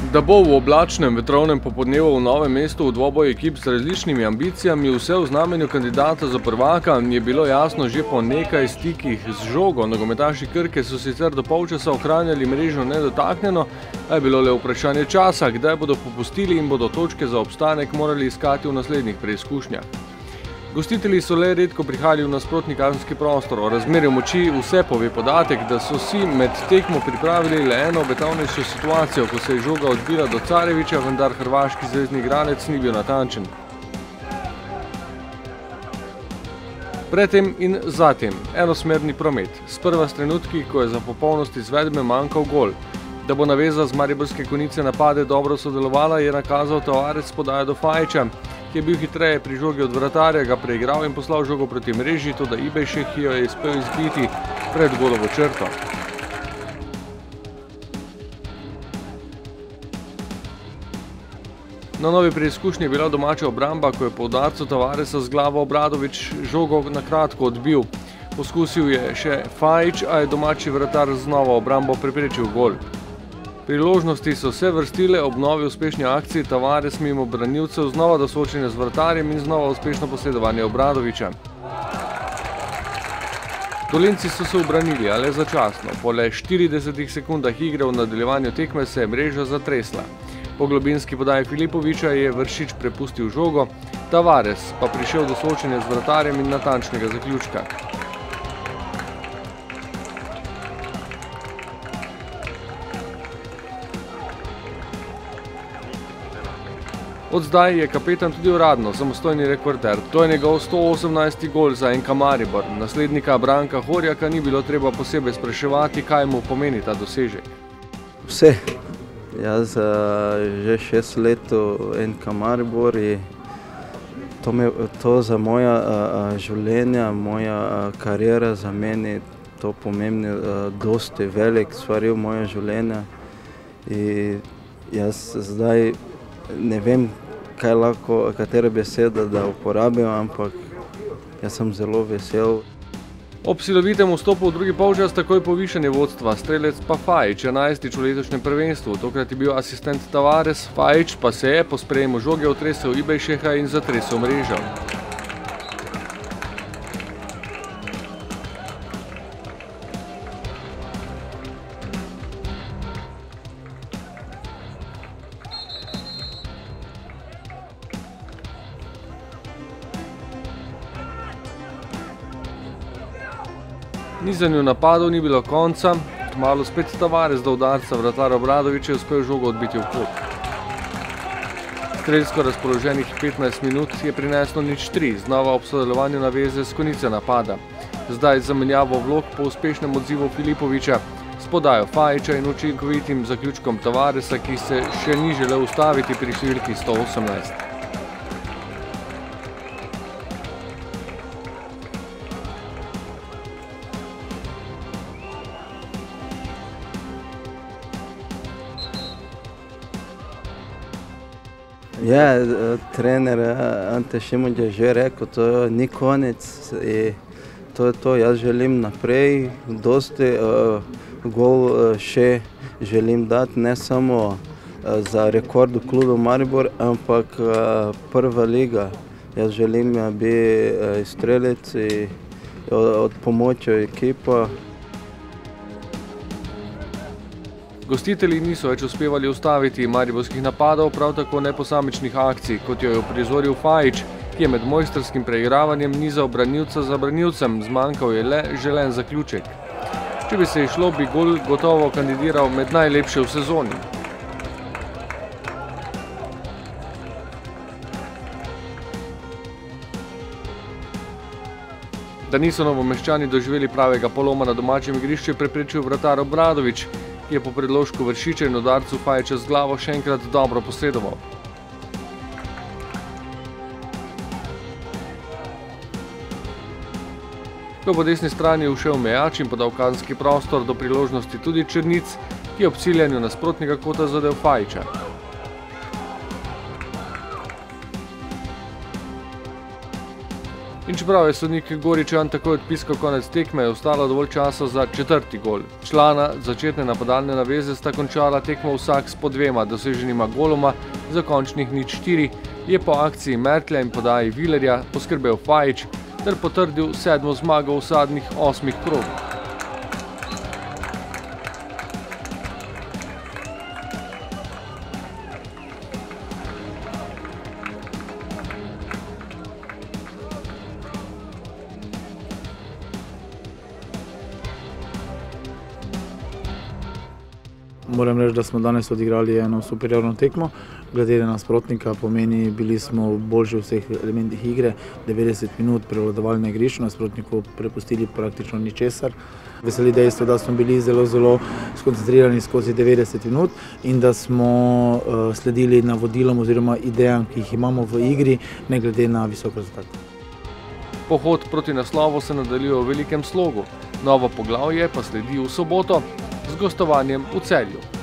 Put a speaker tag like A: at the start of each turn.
A: Da bo v oblačnem vetrovnem popoldnevu v Novem mestu v dvoboj ekip s različnimi ambicijami vse v znamenju kandidata za prvaka, je bilo jasno že po nekaj stikih z žogo. Nogometaši Krke so sicer do polčasa ohranjali mrežo nedotaknjeno, a je bilo le vprašanje časa, kdaj bodo popustili in bodo točke za obstanek morali iskati v naslednjih preizkušnjah. Gostitelji so le redko prihajali v nasprotni kazenski prostor. O razmerju moči vse pove podatek, da so si med tekmo pripravili le eno obetavnejšo situacijo, ko se je žoga odbila do Carevića, vendar hrvaški zvezni igralec ni bil natančen. Predtem in zatem enosmerni promet, sprva s trenutki, ko je za popolnost izvedbe manjkal gol. Da bo naveza z mariborske Konice napade dobro sodelovala, je nakazal Tavares podajo do Fajića, ki je bil hitreje pri žogi od vratarja, ga preigral in poslal žogo proti mreži, toda Ibejšek jo je uspel izbiti pred golovo črto. Na novi preizkušnji je bila domača obramba, ko je po udarcu Tavaresa z glavo Obradović žogo na kratko odbil. Poskusil je še Fajić, a je domači vratar znova obrambo preprečil gol. Priložnosti so se vrstile ob novi uspešni akciji Tavares mimo branilcev, znova do soočenja z vratarjem in znova uspešno posredovanje Obradovića. Dolenjci so se ubranili, a le začasno. Po le 40 sekundah igre v nadaljevanju tekme se je mreža zatresla. Po globinski podaji Filipovića je Vršič prepustil žogo, Tavares pa prišel do soočenja z vratarjem in natančnega zaključka. Od zdaj je kapetan tudi uradno samostojni rekorder. To je njegov 118. gol za NK Maribor. Naslednika Branka Horjaka ni bilo treba posebej spraševati, kaj mu pomeni ta dosežek.
B: Vse. Jaz že 6 let v NK Maribor in to za moja življenja, moja karijera za meni to pomeni dosti velik stvari v moje življenje. In jaz zdaj ne vem, katere besede da uporabim, ampak jaz sem zelo vesel.
A: Ob silovitem vstopu v drugi polčas takoj povišanje vodstva, strelec pa Fajić, 11. v letošnjem prvenstvu. Tokrat je bil asistent Tavares, Fajić pa se je po sprejemu žoge otresel Ibejšeka in zatresel mrežo. Nizanju napadov ni bilo konca, kmalu spet Tavares do udarca vratar Obradovića je uspel žogo odbiti v kot. Strelsko razpoloženih 15 minut je prineslo 0:3, znova ob sodelovanju naveze s Konice napada. Zdaj zamenjavo vlog po uspešnem odzivu Filipovića, s podajo Fajića in učinkovitim zaključkom Tavaresa, ki se še ni želel ustaviti pri številki 118.
B: Ja, trener Ante Šimundža je že rekel, to ni konec in to je to. Jaz želim naprej, dosti gol še želim dati, ne samo za rekord v klubu Maribor, ampak prva liga. Jaz želim biti strelec in od pomoči ekipa.
A: Gostitelji niso več uspevali ustaviti mariborskih napadov, prav tako ne posamičnih akcij, kot jo je uprizoril Fajić, ki je med mojstrskim preigravanjem nizal branilca za branilcem, zmanjkal je le želen zaključek. Če bi se išlo, bi gol gotovo kandidiral med najlepše v sezoni. Da niso Novomeščani doživeli pravega poloma na domačem igrišču, je preprečil vratar Obradović, ki je po predložku Vršiča in udarcu Fajića z glavo še enkrat dobro posredoval. Ko po desni strani je ušel Mejač in podal kazenski prostor do priložnosti tudi Črnic, ki je ob ciljanju nasprotnega kota zadel Fajića. In čeprav je sodnik Goričan takoj odpiskal konec tekme, je ostalo dovolj časa za 4. gol. Člana začetne napadalne naveze sta končala tekmo vsak s po 2 doseženima goloma, za končnih 0-4 je po akciji Mertlja in podaji Vilerja poskrbel Fajič ter potrdil 7. zmago v zadnjih 8 krogih.
C: Moram reči, da smo danes odigrali eno superiorno tekmo. Glede na nasprotnika pomeni, bili smo boljši v vseh elementih igre, 90 minut prevladovali na igrišču, nasprotniku prepustili praktično ničesar. Veseli dejstvo, da smo bili zelo skoncentrirani skozi 90 minut in da smo sledili navodilom oziroma idejam, ki jih imamo v igri, ne glede na visok rezultat.
A: Pohod proti naslovu se nadaljuje v velikem slogu. Novo poglavje pa sledi v soboto z gostovanjem v Celju.